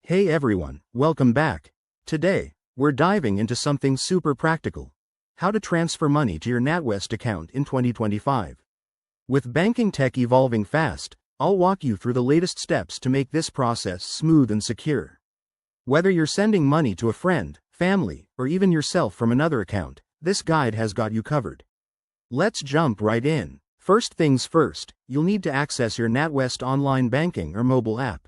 Hey everyone, welcome back. Today, we're diving into something super practical. How to transfer money to your NatWest account in 2025. With banking tech evolving fast, I'll walk you through the latest steps to make this process smooth and secure. Whether you're sending money to a friend, family, or even yourself from another account, this guide has got you covered. Let's jump right in. First things first, you'll need to access your NatWest online banking or mobile app.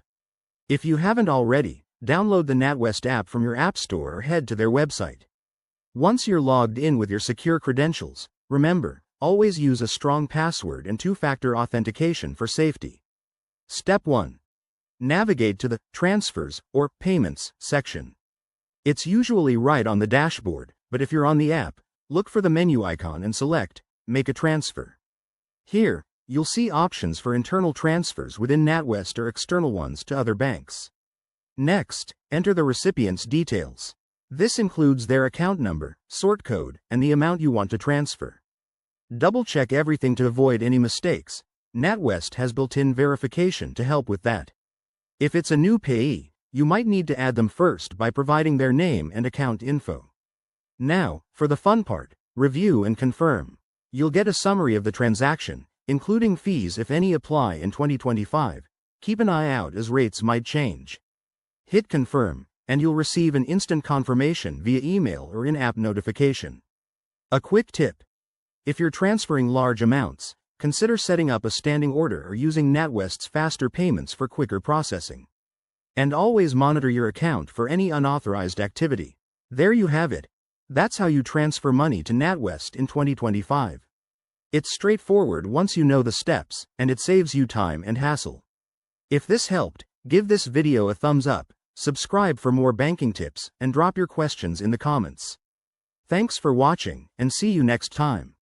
If you haven't already, download the NatWest app from your App Store or head to their website. Once you're logged in with your secure credentials, remember, always use a strong password and two-factor authentication for safety. Step 1. Navigate to the Transfers or Payments section. It's usually right on the dashboard, but if you're on the app, look for the menu icon and select Make a Transfer. Here, you'll see options for internal transfers within NatWest or external ones to other banks. Next, enter the recipient's details. This includes their account number, sort code, and the amount you want to transfer. Double-check everything to avoid any mistakes. NatWest has built-in verification to help with that. If it's a new payee, you might need to add them first by providing their name and account info. Now, for the fun part, review and confirm. You'll get a summary of the transaction, including fees if any apply in 2025. Keep an eye out as rates might change. Hit confirm, and you'll receive an instant confirmation via email or in-app notification. A quick tip: if you're transferring large amounts, consider setting up a standing order or using NatWest's faster payments for quicker processing. And always monitor your account for any unauthorized activity. There you have it. That's how you transfer money to NatWest in 2025. It's straightforward once you know the steps, and it saves you time and hassle. If this helped, give this video a thumbs up, subscribe for more banking tips, and drop your questions in the comments. Thanks for watching, and see you next time.